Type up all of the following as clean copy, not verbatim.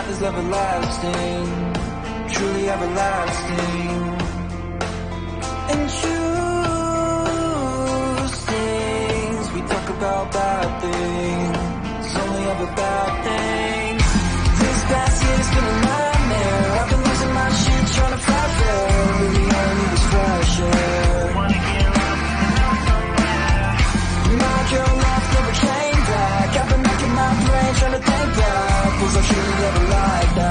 life is everlasting, truly everlasting. And choose things, we talk about bad things, only ever bad things. This past year's been a nightmare, I've been losing my shit trying to fight fair. Really all I need is fresh air. My girl left, never came back. I've been making my brain trying to think back. Was I truly ever like that?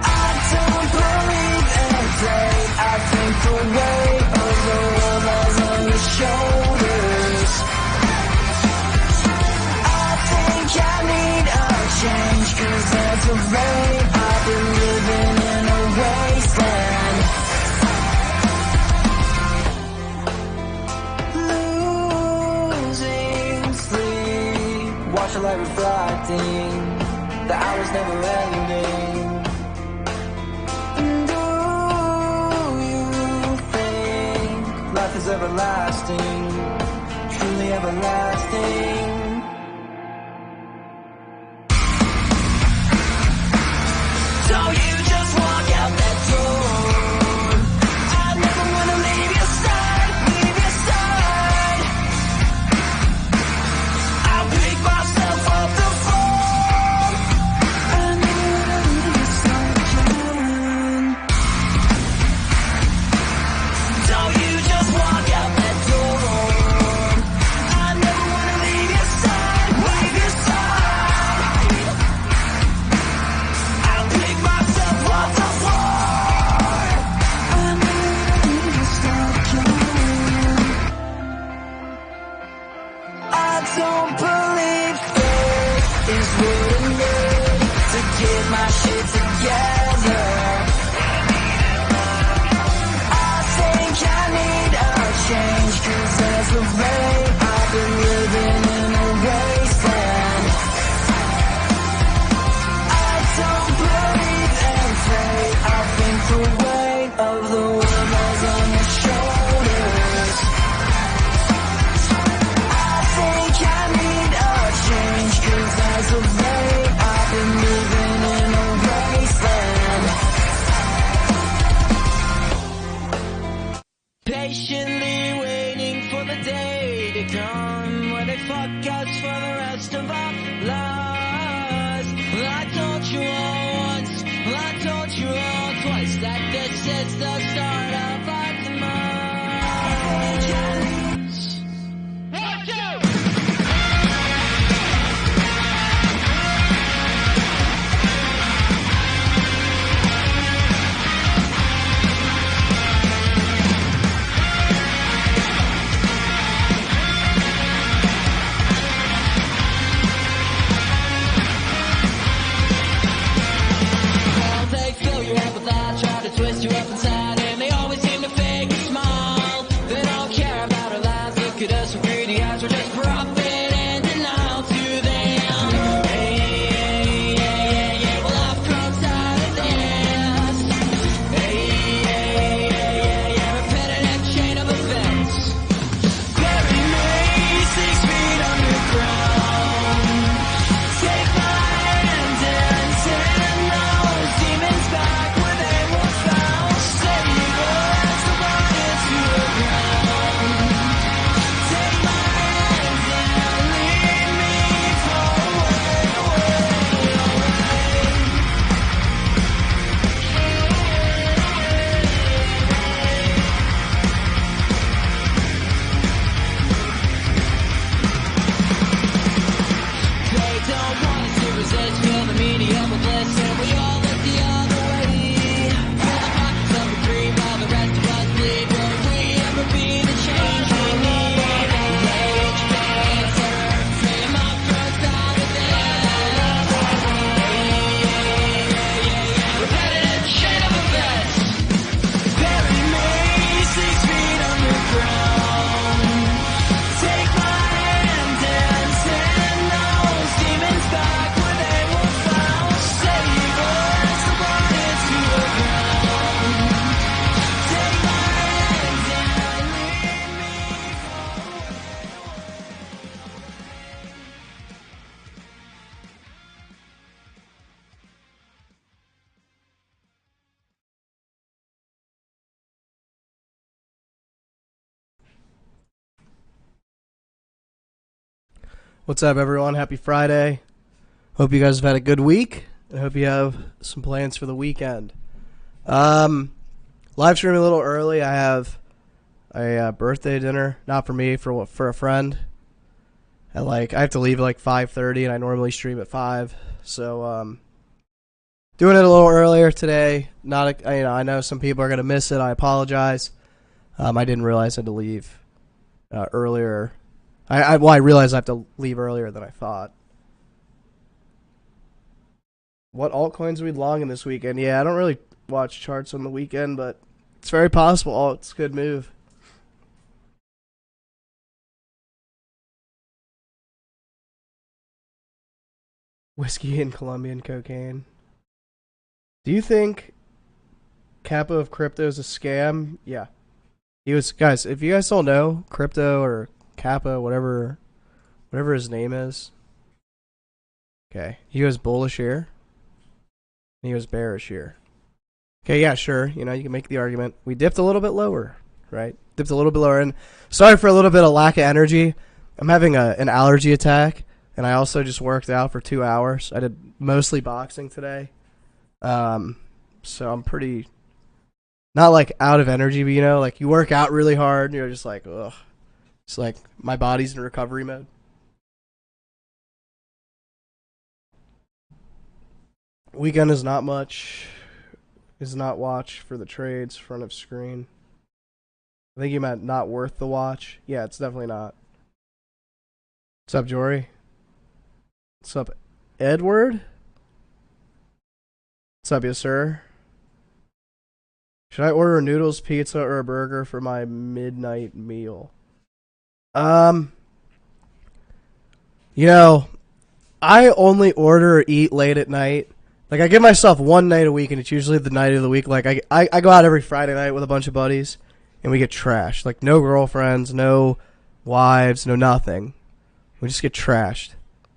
I don't believe in fate. I think the weight of the world lies on your shoulders. I think I need a change, 'cause as of late I've been living in a wasteland. Losing sleep, watch the light reflecting, the hours never ending. And do you think life is everlasting, truly everlasting? Don't you just walk out that door? I never wanna leave your side, leave your side. I'll pick myself off the floor. I never wanna leave your side, John. Don't you just walk out that door? I never wanna leave your side, leave your side. I'll pick myself off the floor. I never wanna leave your side, John. I don't believe fate is what it needs to get my shit together. I think I need a change, 'cause as of late I've been living in a wasteland. I don't believe in fate. I think the weight of the world lies on your shoulders. I think I need a change, 'cause as of late I've been living in a wasteland. Patiently waiting. What's up, everyone? Happy Friday. Hope you guys have had a good week. I hope you have some plans for the weekend. Live streaming a little early. I have a birthday dinner, not for me, for a friend. I have to leave at like 5:30, and I normally stream at 5. So doing it a little earlier today. I know some people are gonna miss it. I apologize. I didn't realize I had to leave earlier. I realized I have to leave earlier than I thought. What altcoins are we long in this weekend? Yeah, I don't really watch charts on the weekend, but it's very possible alts could move. Whiskey and Colombian cocaine. Do you think Capo of Crypto is a scam? Yeah. He was, guys, if you guys don't know, Crypto or Capo, whatever his name is. Okay. He was bullish here. And he was bearish here. Okay, yeah, sure. You can make the argument. We dipped a little bit lower, right? Dipped a little bit lower. And sorry for a little bit of lack of energy. I'm having an allergy attack. And I also just worked out for 2 hours. I did mostly boxing today. So I'm pretty, not like out of energy, but like you work out really hard and you're just like, ugh. It's like my body's in recovery mode. Weekend is not much. Is not watch for the trades front of screen. I think you meant not worth the watch. Yeah, it's definitely not. What's up, Jory? What's up, Edward? What's up, yes, sir? Should I order noodles, pizza, or a burger for my midnight meal? I only order or eat late at night. Like, I give myself one night a week, and it's usually the night of the week. Like, I go out every Friday night with a bunch of buddies, and we get trashed. Like, no girlfriends, no wives, no nothing. We just get trashed.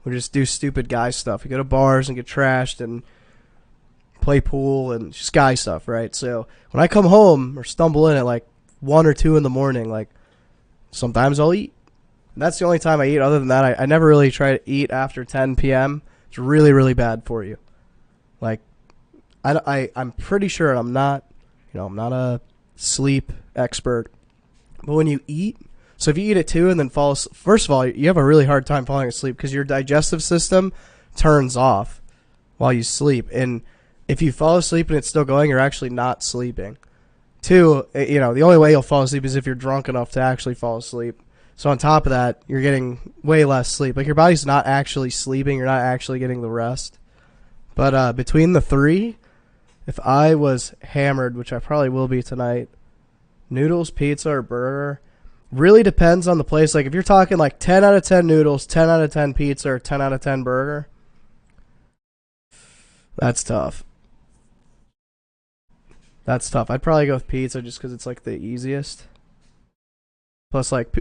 We just do stupid guy stuff. We go to bars and get trashed and play pool and just guy stuff, right? So when I come home or stumble in at like 1 or 2 in the morning, like sometimes I'll eat. And that's the only time I eat. Other than that, I never really try to eat after 10 p.m. It's really, really bad for you. Like, I'm pretty sure I'm not a sleep expert. But when you eat, so if you eat at 2 and then fall asleep, first of all, you have a really hard time falling asleep because your digestive system turns off while you sleep. And if you fall asleep and it's still going, you're actually not sleeping. 2, the only way you'll fall asleep is if you're drunk enough to actually fall asleep. So on top of that, you're getting way less sleep. Like, your body's not actually sleeping. You're not actually getting the rest. But between the 3, if I was hammered, which I probably will be tonight, noodles, pizza, or burger, really depends on the place. Like, if you're talking like 10 out of 10 noodles, 10 out of 10 pizza, or 10 out of 10 burger, that's tough. That's tough. I'd probably go with pizza just because it's like the easiest. Plus, like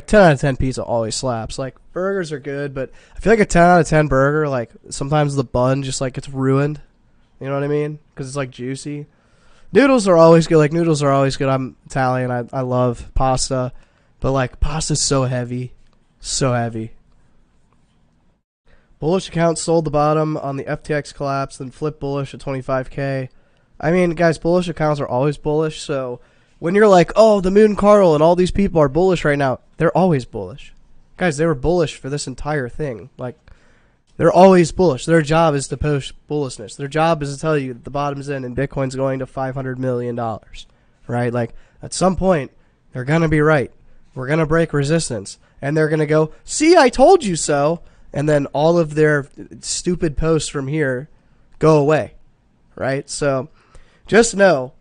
10 out of 10 pizza always slaps. Like, burgers are good, but I feel like a 10 out of 10 burger, like, sometimes the bun just, like, gets ruined. You know what I mean? Because it's, like, juicy. Noodles are always good. Like, noodles are always good. I'm Italian. I love pasta. But, like, pasta's so heavy. So heavy. Bullish account sold the bottom on the FTX collapse, then flipped bullish at 25K. I mean, guys, bullish accounts are always bullish, so when you're like, oh, the Moon Carl and all these people are bullish right now, they're always bullish. Guys, they were bullish for this entire thing. Like, they're always bullish. Their job is to post bullishness. Their job is to tell you that the bottom's in and Bitcoin's going to $500 million, right? Like, at some point, they're going to be right. We're going to break resistance. And they're going to go, see, I told you so. And then all of their stupid posts from here go away, right? So just know,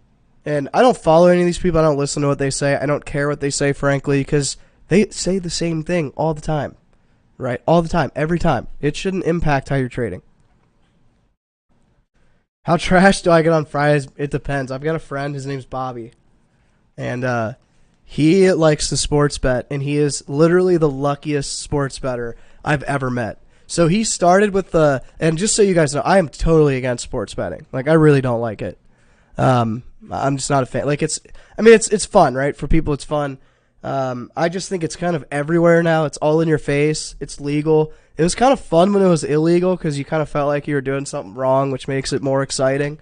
and I don't follow any of these people. I don't listen to what they say. I don't care what they say, frankly, because they say the same thing all the time, right? All the time, every time. It shouldn't impact how you're trading. How trash do I get on Fridays? It depends. I've got a friend. His name's Bobby. And he likes to sports bet, and he is literally the luckiest sports bettor I've ever met. So he started with and just so you guys know, I am totally against sports betting. Like, I really don't like it. I'm just not a fan. Like, it's fun, right? For people, it's fun. I just think it's kind of everywhere now. It's all in your face. It's legal. It was kind of fun when it was illegal because you kind of felt like you were doing something wrong, which makes it more exciting.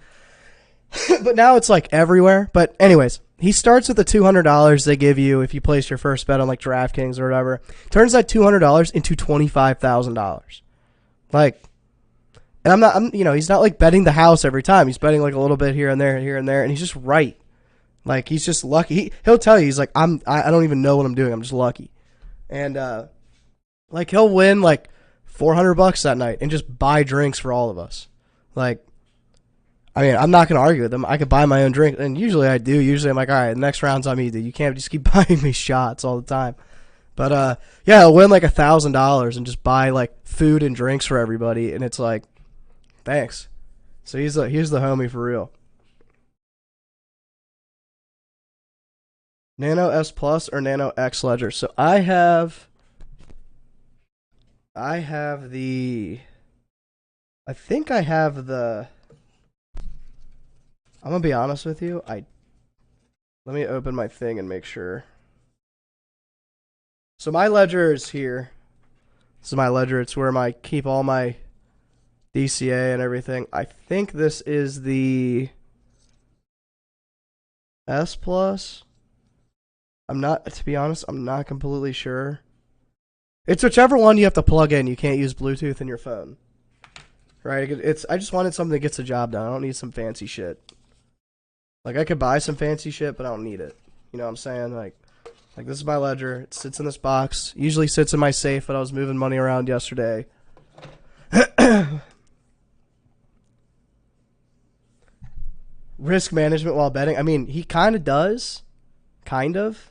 But now it's like everywhere. But anyways, he starts with the $200 they give you if you place your first bet on like DraftKings or whatever. Turns that $200 into $25,000. Like, and he's not like betting the house every time. He's betting like a little bit here and there, and he's just right. Like, he's just lucky. He'll tell you, he's like, I don't even know what I'm doing. I'm just lucky. And, like, he'll win, like, $400 that night and just buy drinks for all of us. Like, I mean, I'm not going to argue with him. I could buy my own drink. And usually I do. Usually I'm like, all right, next round's on me, dude. You can't just keep buying me shots all the time. But, yeah, he'll win, like, $1,000 and just buy, like, food and drinks for everybody. And it's like, thanks. So he's the homie for real. Nano S Plus or Nano X Ledger. So I have the, I think I have the, I'm going to be honest with you. Let me open my thing and make sure. So my ledger is here. This is my ledger. It's where I keep all my DCA and everything. I think this is the S Plus. To be honest, I'm not completely sure. It's whichever one you have to plug in. You can't use Bluetooth in your phone. Right? I just wanted something that gets the job done. I don't need some fancy shit. Like, I could buy some fancy shit, but I don't need it. You know what I'm saying? Like this is my ledger. It sits in this box. Usually sits in my safe, but I was moving money around yesterday. Risk management while betting. I mean, he kind of does. Kind of.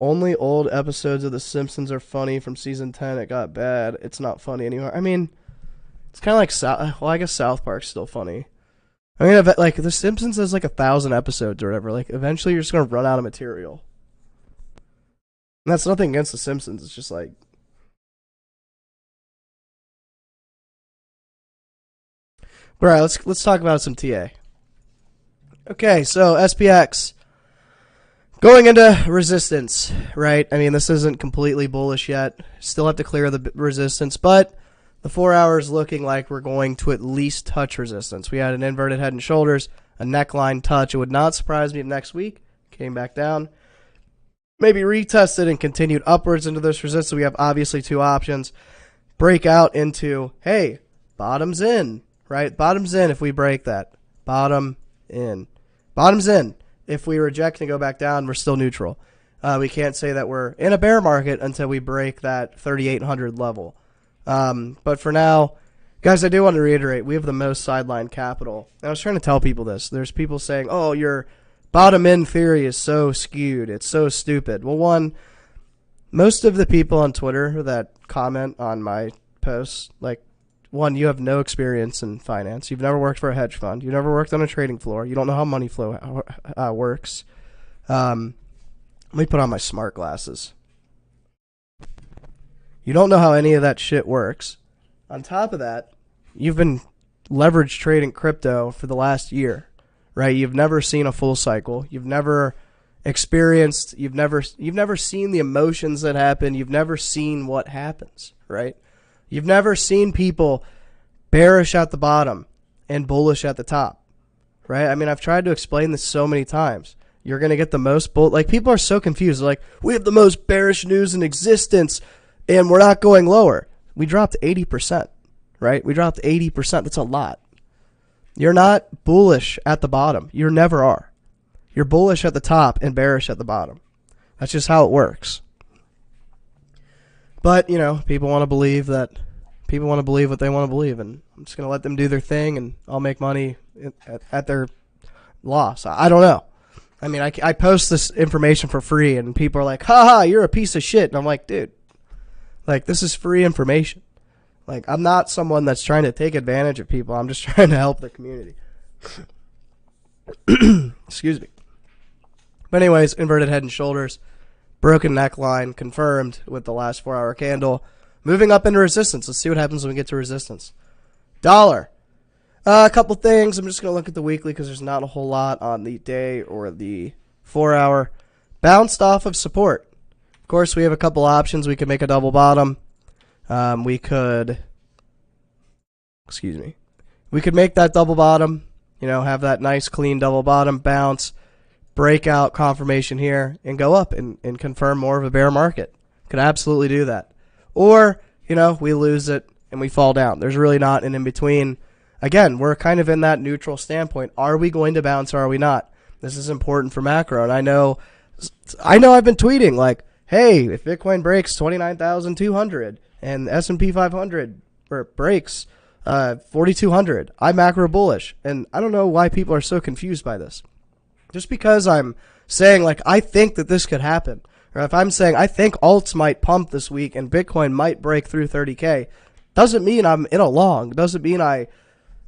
Only old episodes of The Simpsons are funny. From season 10, it got bad. It's not funny anymore. I mean, it's kind of like I guess South Park's still funny. I mean, like, The Simpsons has like 1,000 episodes or whatever. Like, eventually you're just going to run out of material. And that's nothing against The Simpsons. It's just like... All right, let's talk about some TA. Okay, so SPX. Going into resistance, right? I mean, this isn't completely bullish yet. Still have to clear the resistance, but the 4 hours looking like we're going to at least touch resistance. We had an inverted head and shoulders, a neckline touch. It would not surprise me if next week came back down, maybe retested and continued upwards into this resistance. We have obviously two options. Break out into, hey, bottoms in, right? Bottoms in if we break that. Bottom in. Bottoms in. If we reject and go back down, we're still neutral. We can't say that we're in a bear market until we break that 3,800 level. But for now, guys, I do want to reiterate, we have the most sideline capital. And I was trying to tell people this. There's people saying, oh, your bottom in theory is so skewed. It's so stupid. Well, one, most of the people on Twitter that comment on my posts, like, one, you have no experience in finance. You've never worked for a hedge fund. You've never worked on a trading floor. You don't know how money flow works. Let me put on my smart glasses. You don't know how any of that shit works. On top of that, you've been leverage trading crypto for the last year, right? You've never seen a full cycle. You've never experienced, you've never seen the emotions that happen. You've never seen what happens, right? You've never seen people bearish at the bottom and bullish at the top, right? I mean, I've tried to explain this so many times. You're going to get the most like, people are so confused. They're like, we have the most bearish news in existence and we're not going lower. We dropped 80%, right? We dropped 80%. That's a lot. You're not bullish at the bottom. You never are. You're bullish at the top and bearish at the bottom. That's just how it works. But, you know, people want to believe what they want to believe, and I'm just going to let them do their thing, and I'll make money at their loss. I don't know. I mean, I post this information for free, and people are like, haha, you're a piece of shit. And I'm like, dude, like, this is free information. Like, I'm not someone that's trying to take advantage of people. I'm just trying to help the community. Excuse me. But anyways, inverted head and shoulders. Broken neckline confirmed with the last 4 hour candle. Moving up into resistance. Let's see what happens when we get to resistance. Dollar. A couple things. I'm just going to look at the weekly because there's not a whole lot on the day or the 4 hour. Bounced off of support. Of course, we have a couple options. We could make a double bottom. We could make that double bottom, have that nice clean double bottom, bounce, breakout confirmation here, and go up and confirm more of a bear market. Could absolutely do that. Or, we lose it and we fall down. There's really not an in-between. Again, we're kind of in that neutral standpoint. Are we going to bounce or are we not? This is important for macro. And I know I've been tweeting like, hey, if Bitcoin breaks 29,200 and S&P 500 breaks 4,200, I'm macro bullish. And I don't know why people are so confused by this. Just because I'm saying like I think that this could happen, or if I'm saying I think alts might pump this week and Bitcoin might break through 30K, doesn't mean I'm in a long. Doesn't mean I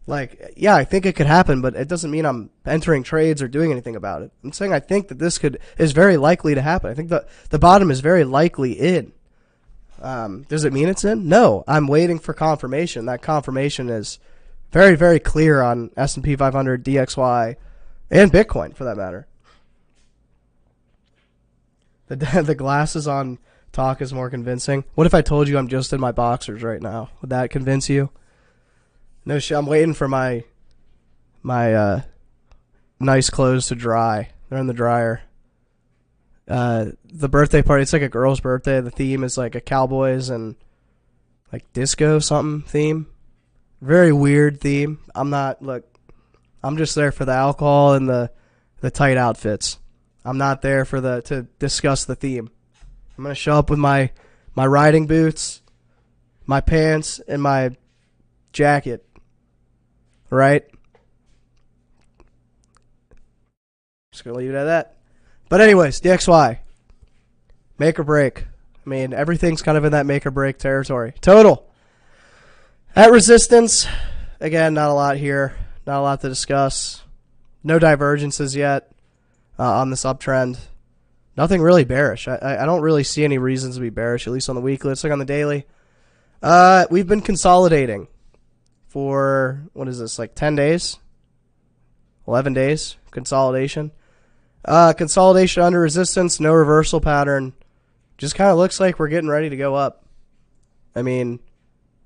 think it could happen, but it doesn't mean I'm entering trades or doing anything about it. I'm saying I think that this is very likely to happen. I think the bottom is very likely in. Does it mean it's in? No, I'm waiting for confirmation. That confirmation is very, very clear on S&P 500, DXY, and Bitcoin for that matter. The glasses on talk is more convincing. What if I told you I'm just in my boxers right now? Would that convince you? No shit. I'm waiting for my nice clothes to dry. They're in the dryer. The birthday party, it's like a girl's birthday. The theme is like a Cowboys and like disco something theme. Very weird theme. I'm just there for the alcohol and the tight outfits. I'm not there to discuss the theme. I'm gonna show up with my riding boots, my pants, and my jacket. Right? Just gonna leave it at that. But anyways, DXY. Make or break. I mean, everything's kind of in that make or break territory. Total. At resistance, again, not a lot here. Not a lot to discuss. No divergences yet on this uptrend. Nothing really bearish. I don't really see any reasons to be bearish, at least on the weekly. Let's look on the daily. We've been consolidating for, what is this, like 10 days? 11 days consolidation. Consolidation under resistance, no reversal pattern. Just kind of looks like we're getting ready to go up. I mean,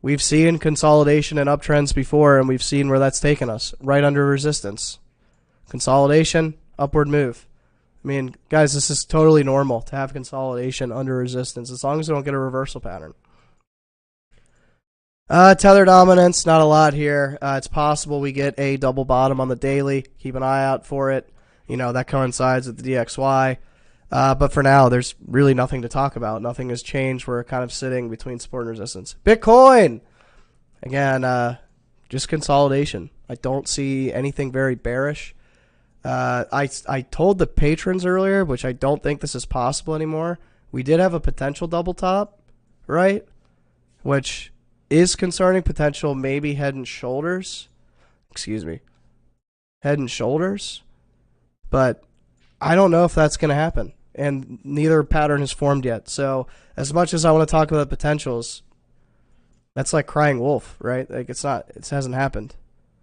we've seen consolidation and uptrends before, and we've seen where that's taken us. Right under resistance. Consolidation, upward move. I mean, guys, this is totally normal to have consolidation under resistance as long as we don't get a reversal pattern. Tether dominance, not a lot here. It's possible we get a double bottom on the daily. Keep an eye out for it. That coincides with the DXY. But for now, there's really nothing to talk about. Nothing has changed. We're kind of sitting between support and resistance. Bitcoin! Again, just consolidation. I don't see anything very bearish. I told the patrons earlier, which I don't think this is possible anymore. We did have a potential double top, right? Which is concerning. Potential maybe head and shoulders. Head and shoulders. But I don't know if that's going to happen. And neither pattern has formed yet. So as much as I want to talk about potentials, that's like crying wolf, right? Like it hasn't happened.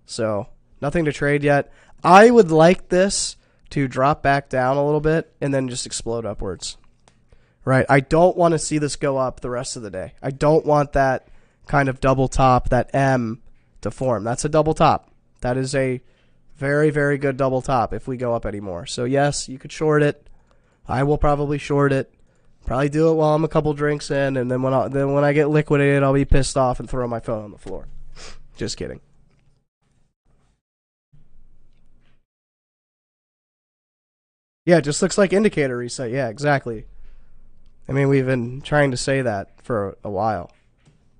So nothing to trade yet. I would like this to drop back down a little bit and then just explode upwards. Right? I don't want to see this go up the rest of the day. I don't want that kind of double top, that M, to form. That's a double top. That is a very, very good double top if we go up anymore. So yes, you could short it. I will probably short it. Probably do it while I'm a couple drinks in, and then when I get liquidated, I'll be pissed off and throw my phone on the floor. Just kidding. Yeah, it just looks like indicator reset. Yeah, exactly. I mean, we've been trying to say that for a while.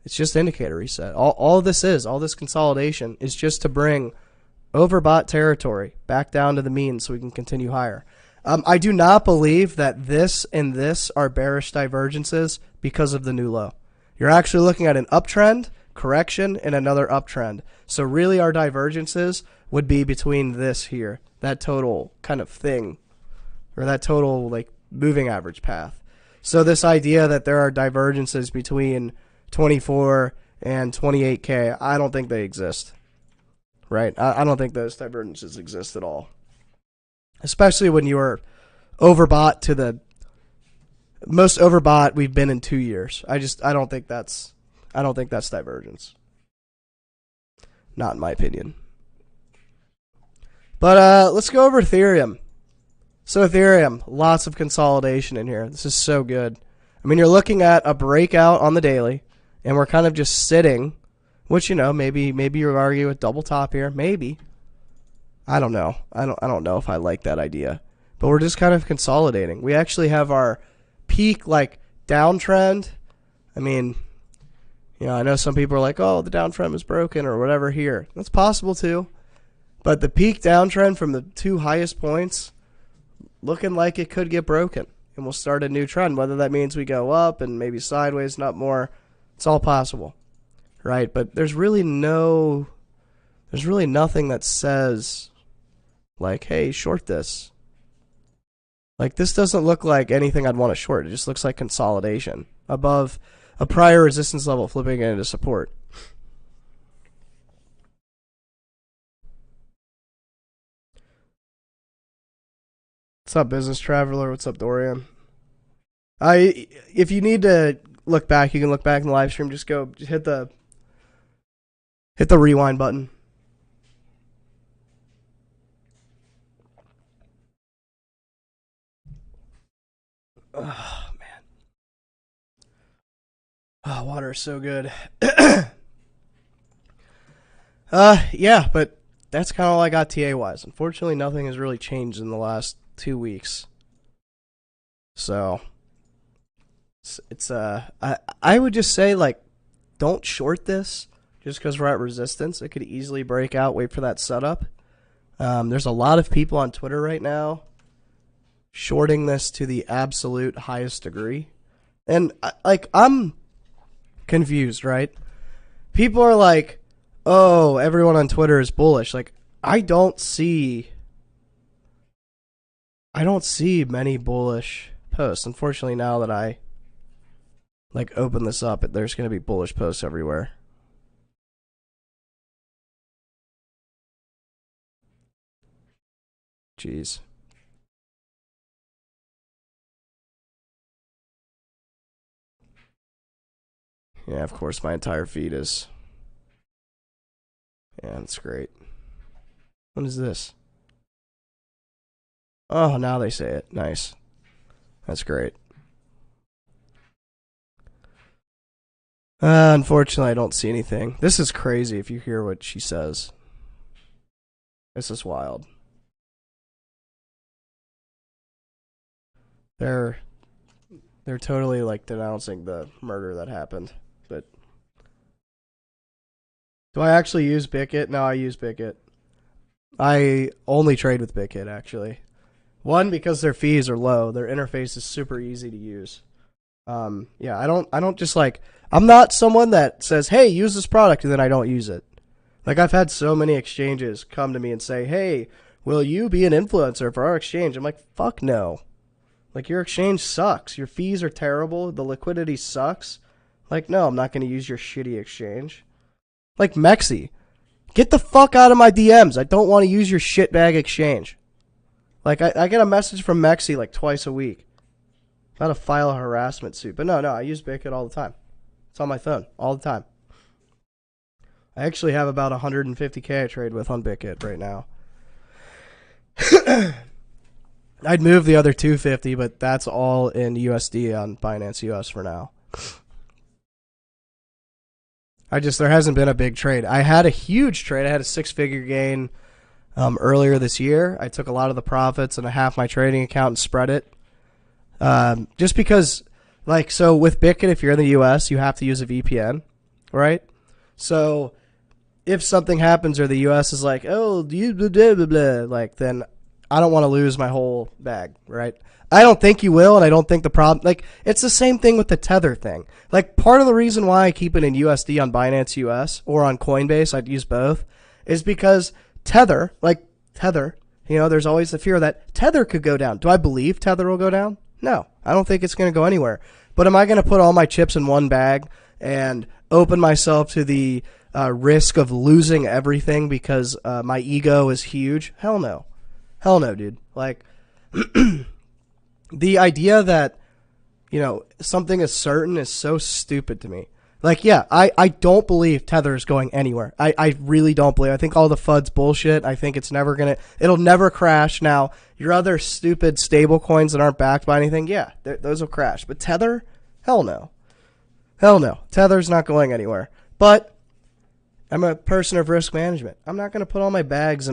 It's just indicator reset. All this consolidation is just to bring overbought territory back down to the mean so we can continue higher. I do not believe that this and this are bearish divergences because of the new low. You're actually looking at an uptrend, correction, and another uptrend. So really our divergences would be between this here, that total kind of thing, or that total like moving average path. So this idea that there are divergences between 24 and 28K, I don't think they exist. right? I don't think those divergences exist at all, especially when you are overbought to the most overbought we've been in 2 years. I don't think that's divergence. Not in my opinion. But let's go over Ethereum. So Ethereum, lots of consolidation in here. This is so good. I mean, you're looking at a breakout on the daily, and we're kind of just sitting, which, you know, maybe you argue with double top here. Maybe. I don't know. I don't know if I like that idea. But we're just kind of consolidating. We actually have our peak, like, downtrend. I mean, you know, I know some people are like, oh, the downtrend is broken or whatever here. That's possible too. But the peak downtrend from the 2 highest points, looking like it could get broken. And we'll start a new trend. Whether that means we go up and maybe sideways and up more, it's all possible. Right? But there's really nothing that says, like, hey, short this. Like, this doesn't look like anything I'd want to short. It just looks like consolidation above a prior resistance level, flipping it into support. What's up, business traveler? What's up, Dorian? If you need to look back, you can look back in the live stream. Just hit the rewind button. Oh, man. Oh, water is so good. Yeah, but that's kind of all I got TA-wise. Unfortunately, nothing has really changed in the last 2 weeks. So, I would just say, like, don't short this just because we're at resistance. It could easily break out, wait for that setup. There's a lot of people on Twitter right now shorting this to the absolute highest degree. And, I'm confused, right? People are like, oh, everyone on Twitter is bullish. Like, I don't see many bullish posts. Unfortunately, now that I, like, open this up, there's going to be bullish posts everywhere. Jeez. Yeah, of course, my entire feed is. Yeah, that's great. What is this? Oh, now they say it. Nice. That's great. Unfortunately, I don't see anything. This is crazy if you hear what she says. This is wild. They're totally, like, denouncing the murder that happened. But do I actually use Bickit? No, I use Bickit. I only trade with Bickit, actually. One, because their fees are low. Their interface is super easy to use. Yeah, I don't just, like, I'm not someone that says, hey, use this product, and then I don't use it. Like, I've had so many exchanges come to me and say, hey, will you be an influencer for our exchange? I'm like, fuck no. Like, your exchange sucks. Your fees are terrible. The liquidity sucks. Like, no, I'm not going to use your shitty exchange. Like, Mexi. Get the fuck out of my DMs. I don't want to use your shitbag exchange. Like, I get a message from Mexi, like, twice a week. About to file a harassment suit. But no, I use Bickit all the time. It's on my phone all the time. I actually have about 150K I trade with on Bickit right now. I'd move the other 250, but that's all in USD on Binance US for now. There hasn't been a big trade. I had a huge trade. I had a 6-figure gain earlier this year. I took a lot of the profits and half my trading account and spread it. Just because, like, so with Bickit, if you're in the US, you have to use a VPN, right? So if something happens or the US is like, oh, you blah, blah, blah, blah, like, then I don't want to lose my whole bag, right? I don't think you will, and I don't think the problem, like, it's the same thing with the Tether thing. Like, part of the reason why I keep it in USD on Binance US or on Coinbase, I'd use both, is because Tether, you know, there's always the fear that Tether could go down. Do I believe Tether will go down? No, I don't think it's going to go anywhere. But am I going to put all my chips in one bag and open myself to the risk of losing everything because my ego is huge. Hell no. Hell no, dude. Like, the idea that, you know, something is certain is so stupid to me. Like, yeah, I don't believe Tether is going anywhere. I really don't believe. I think all the FUD's bullshit. I think it'll never crash. Now, your other stupid stable coins that aren't backed by anything, yeah, those will crash. But Tether? Hell no. Hell no. Tether's not going anywhere. But I'm a person of risk management. I'm not going to put all my bags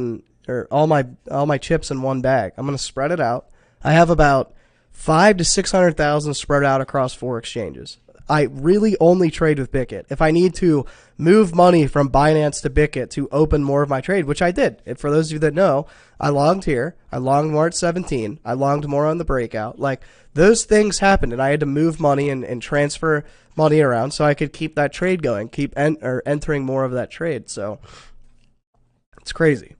or all my chips in one bag. I'm going to spread it out. I have about 500,000 to 600,000 spread out across 4 exchanges. I really only trade with Bitkit. If I need to move money from Binance to Bitkit to open more of my trade, which I did. And for those of you that know, I longed here. I longed more at 17. I longed more on the breakout. Like, those things happened, and I had to move money and transfer money around so I could keep that trade going, keep entering more of that trade. So it's crazy.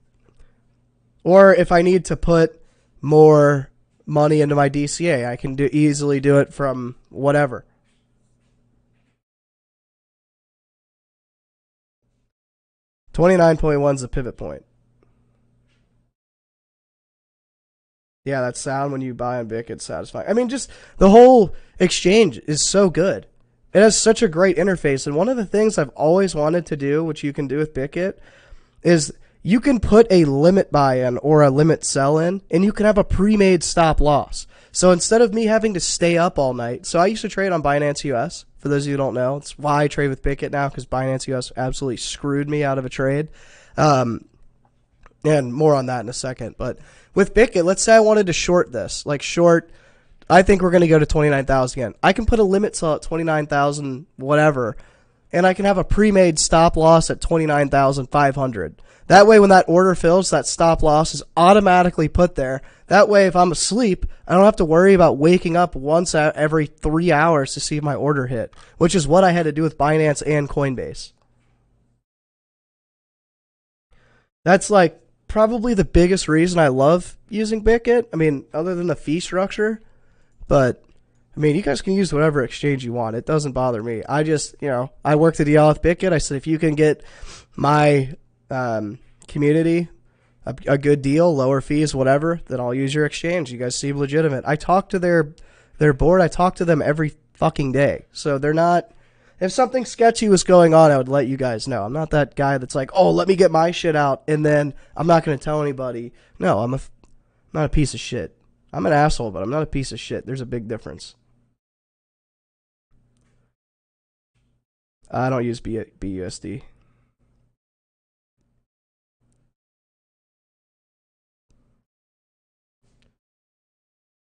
Or if I need to put more money into my DCA, I can easily do it from whatever. 29.1 is the pivot point. Yeah, that sound when you buy on Bic, it's satisfying. I mean, just the whole exchange is so good. It has such a great interface. And one of the things I've always wanted to do, which you can do with Bickit, is you can put a limit buy in or a limit sell in, and you can have a pre-made stop loss. So instead of me having to stay up all night, so I used to trade on Binance US. For those of you who don't know, it's why I trade with Bickit now, because Binance US absolutely screwed me out of a trade. And more on that in a second. But with Bickit, let's say I wanted to short this. Like, short, I think we're going to go to 29,000 again. I can put a limit sell at 29,000 whatever, and I can have a pre-made stop loss at 29,500. That way, when that order fills, that stop loss is automatically put there. That way, if I'm asleep, I don't have to worry about waking up once every 3 hours to see if my order hit, which is what I had to do with Binance and Coinbase. That's like probably the biggest reason I love using Bickit. I mean, other than the fee structure, but I mean, you guys can use whatever exchange you want. It doesn't bother me. I just, I worked the deal with Bickit. I said, if you can get my community a good deal, lower fees, whatever, then I'll use your exchange. You guys seem legitimate. I talk to their board. I talk to them every fucking day. So they're not, if something sketchy was going on, I would let you guys know. I'm not that guy that's like, oh, let me get my shit out, and then I'm not going to tell anybody. No, I'm not a piece of shit. I'm an asshole, but I'm not a piece of shit. There's a big difference. I don't use BUSD.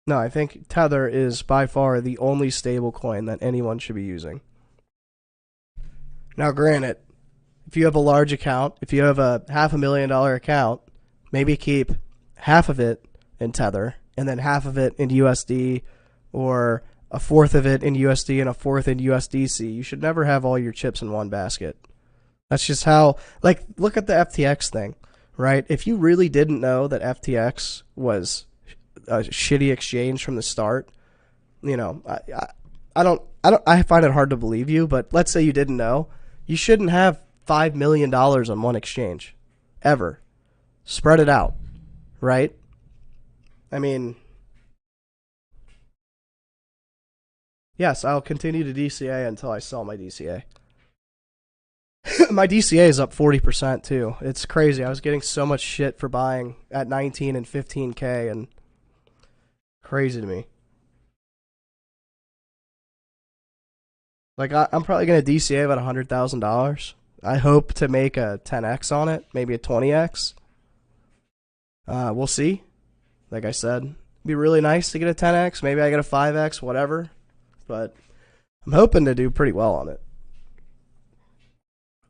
No, I think Tether is by far the only stable coin that anyone should be using. Now, granted, if you have a large account, if you have a $500,000 account, maybe keep half of it in Tether and then half of it in USD, or a fourth of it in USD and a fourth in USDC. You should never have all your chips in one basket. That's just how, like, look at the FTX thing, right? If you really didn't know that FTX was a shitty exchange from the start, I find it hard to believe you, but let's say you didn't know. You shouldn't have $5 million on one exchange, ever. Spread it out, right? I mean, yes, I'll continue to DCA until I sell my DCA. My DCA is up 40% too. It's crazy. I was getting so much shit for buying at 19 and 15K, and crazy to me. Like, I'm probably going to DCA about $100,000. I hope to make a 10x on it, maybe a 20x. We'll see. Like I said, it'd be really nice to get a 10x. Maybe I get a 5x, whatever. But I'm hoping to do pretty well on it.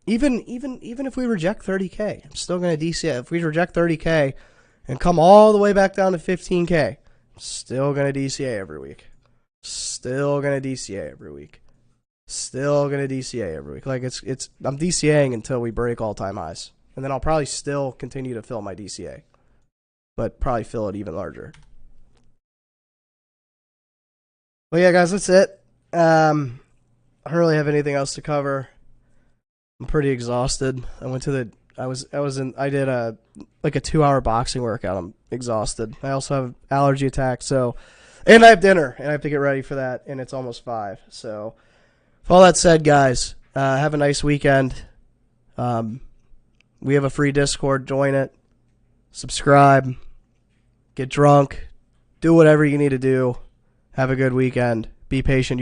Even if we reject 30K, I'm still going to DCA. If we reject 30K and come all the way back down to 15K, I'm still going to DCA every week. Still going to DCA every week. Still going to DCA every week. Like, I'm DCAing until we break all-time highs. And then I'll probably still continue to fill my DCA. But probably fill it even larger. Well, yeah, guys, that's it. I don't really have anything else to cover. I'm pretty exhausted. I did a 2-hour boxing workout. I'm exhausted. I also have allergy attacks, and I have dinner, and I have to get ready for that, and it's almost 5. So, with all that said, guys, have a nice weekend. We have a free Discord. Join it. Subscribe. Get drunk. Do whatever you need to do. Have a good weekend. Be patient.